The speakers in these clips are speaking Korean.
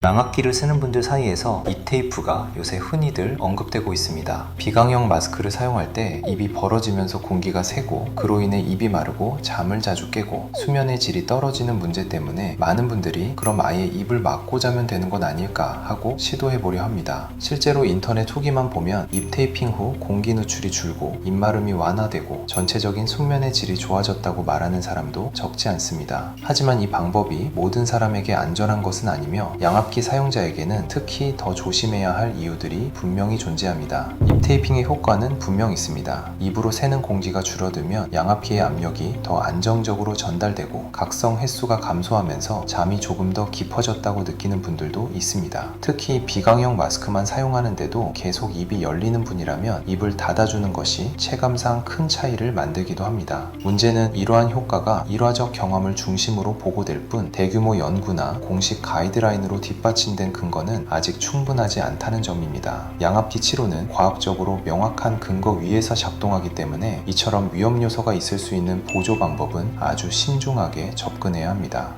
양압기를 쓰는 분들 사이에서 입 테이프가 요새 흔히들 언급되고 있습니다. 비강형 마스크를 사용할 때 입이 벌어지면서 공기가 새고 그로 인해 입이 마르고 잠을 자주 깨고 수면의 질이 떨어지는 문제 때문에 많은 분들이 그럼 아예 입을 막고 자면 되는 건 아닐까 하고 시도해보려 합니다. 실제로 인터넷 후기만 보면 입 테이핑 후 공기 누출이 줄고 입마름이 완화되고 전체적인 숙면의 질이 좋아졌다고 말하는 사람도 적지 않습니다. 하지만 이 방법이 모든 사람에게 안전한 것은 아니며 양압기 사용자에게는 특히 더 조심해야 할 이유들이 분명히 존재합니다. 입 테이핑의 효과는 분명 있습니다. 입으로 새는 공기가 줄어들면 양압기의 압력이 더 안정적으로 전달되고 각성 횟수가 감소하면서 잠이 조금 더 깊어졌다고 느끼는 분들도 있습니다. 특히 비강형 마스크만 사용하는데도 계속 입이 열리는 분이라면 입을 닫아주는 것이 체감상 큰 차이를 만들기도 합니다. 문제는 이러한 효과가 일화적 경험을 중심으로 보고될 뿐 대규모 연구나 공식 가이드라인으로 뒷받침된 근거는 아직 충분하지 않다는 점입니다. 양압기 치료는 과학적으로 명확한 근거 위에서 작동하기 때문에 이처럼 위험 요소가 있을 수 있는 보조 방법은 아주 신중하게 접근해야 합니다.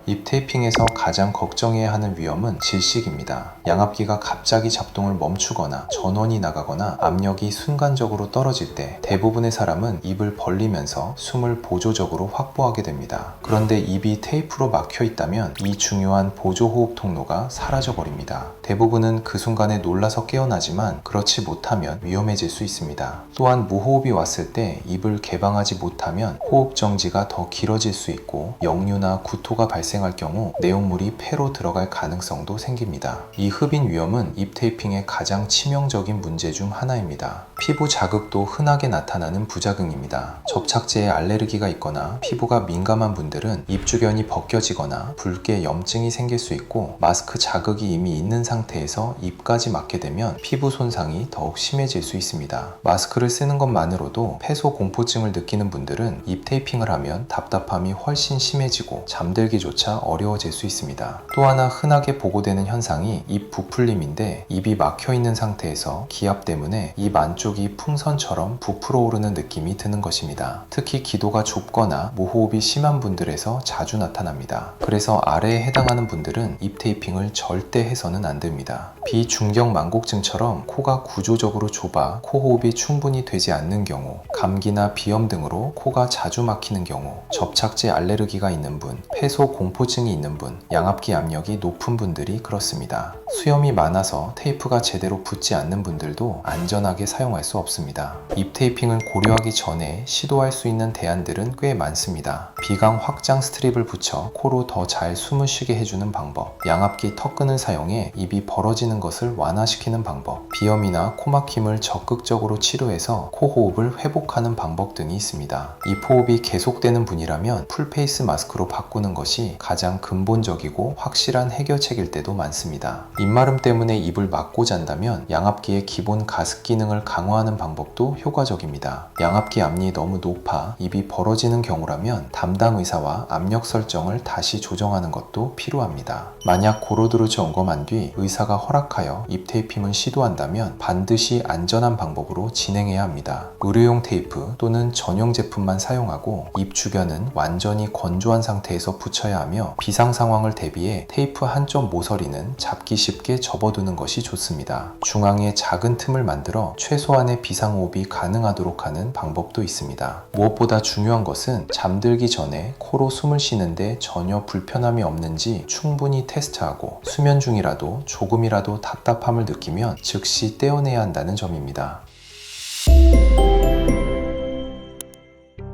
입 테이핑에서 가장 걱정해야 하는 위험은 질식입니다. 양압기가 갑자기 작동을 멈추거나 전원이 나가거나 압력이 순간적으로 떨어질 때 대부분의 사람은 입을 벌리면서 숨을 보조적으로 확보하게 됩니다. 그런데 입이 테이프로 막혀 있다면 이 중요한 보조호흡 통로가 사라져 버립니다. 대부분은 그 순간에 놀라서 깨어나지만 그렇지 못하면 위험해질 수 있습니다. 또한 무호흡이 왔을 때 입을 개방하지 못하면 호흡 정지가 더 길어질 수 있고 역류나 구토가 발생할 경우 내용물이 폐로 들어갈 가능성도 생깁니다. 이 흡인 위험은 입 테이핑의 가장 치명적인 문제 중 하나입니다. 피부 자극도 흔하게 나타나는 부작용입니다. 접착제에 알레르기가 있거나 피부가 민감한 분들은 입 주변이 벗겨지거나 붉게 염증이 생길 수 있고 마스크 자극이 이미 있는 상태에서 입까지 막게 되면 피부 손상이 더욱 심해질 수 있습니다. 마스크를 쓰는 것만으로도 폐소 공포증을 느끼는 분들은 입 테이핑을 하면 답답함이 훨씬 심해지고 잠들기조차 어려워질 수 있습니다. 또 하나 흔하게 보고되는 현상이 입 부풀림인데 입이 막혀 있는 상태에서 기압 때문에 입 안쪽이 풍선처럼 부풀어 오르는 느낌이 드는 것입니다. 특히 기도가 좁거나 무호흡이 심한 분들에서 자주 나타납니다. 그래서 아래에 해당하는 분들은 입 테이핑을 절대 해서는 안 됩니다. 비중경 만곡증처럼 코가 구조적으로 좁아 코호흡이 충분히 되지 않는 경우, 감기나 비염 등으로 코가 자주 막히는 경우, 접착제 알레르기가 있는 분, 폐소 공포증이 있는 분, 양압기 압력이 높은 분들이 그렇습니다. 수염이 많아서 테이프가 제대로 붙지 않는 분들도 안전하게 사용할 수 없습니다. 입 테이핑을 고려하기 전에 시도할 수 있는 대안들은 꽤 많습니다. 비강 확장 스트립을 붙여 코로 더 잘 숨을 쉬게 해주는 방법, 양압기 턱끈을 사용해 입이 벌어지는 것을 완화시키는 방법, 비염이나 코막힘을 적극적으로 치료해서 코호흡을 회복하는 방법 등이 있습니다. 입 호흡이 계속되는 분이라면 풀페이스 마스크로 바꾸는 것이 가장 근본적이고 확실한 해결책일 때도 많습니다. 입마름 때문에 입을 막고 잔다면 양압기의 기본 가습 기능을 강화하는 방법도 효과적입니다. 양압기 압력이 너무 높아 입이 벌어지는 경우라면 담당 의사와 압력 설정을 다시 조정하는 것도 필요합니다. 만약 고로드로 점검한 뒤 의사가 허락하여 입 테이핑을 시도한다면 반드시 안전한 방법으로 진행해야 합니다. 의료용 테이프 또는 전용 제품만 사용하고 입 주변은 완전히 건조한 상태에서 붙여야 하며 비상 상황을 대비해 테이프 한쪽 모서리는 잡기 쉽게 접어두는 것이 좋습니다. 중앙에 작은 틈을 만들어 최소한의 비상호흡이 가능하도록 하는 방법도 있습니다. 무엇보다 중요한 것은 잠들기 전에 코로 숨을 쉬는데 전혀 불편함이 없는지 충분히 테스트하고 수면 중이라도 조금이라도 답답함을 느끼면 즉시 떼어내야 한다는 점입니다.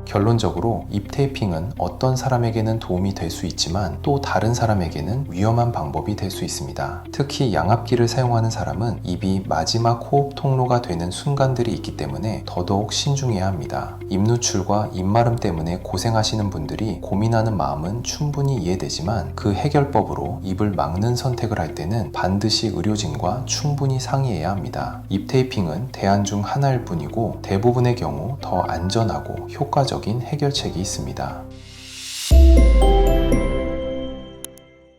결론적으로 입 테이핑은 어떤 사람에게는 도움이 될 수 있지만 또 다른 사람에게는 위험한 방법이 될 수 있습니다. 특히 양압기를 사용하는 사람은 입이 마지막 호흡 통로가 되는 순간들이 있기 때문에 더더욱 신중해야 합니다. 입 누출과 입마름 때문에 고생하시는 분들이 고민하는 마음은 충분히 이해되지만 그 해결법으로 입을 막는 선택을 할 때는 반드시 의료진과 충분히 상의해야 합니다. 입 테이핑은 대안 중 하나일 뿐이고 대부분의 경우 더 안전하고 효과적인 해결책이 있습니다.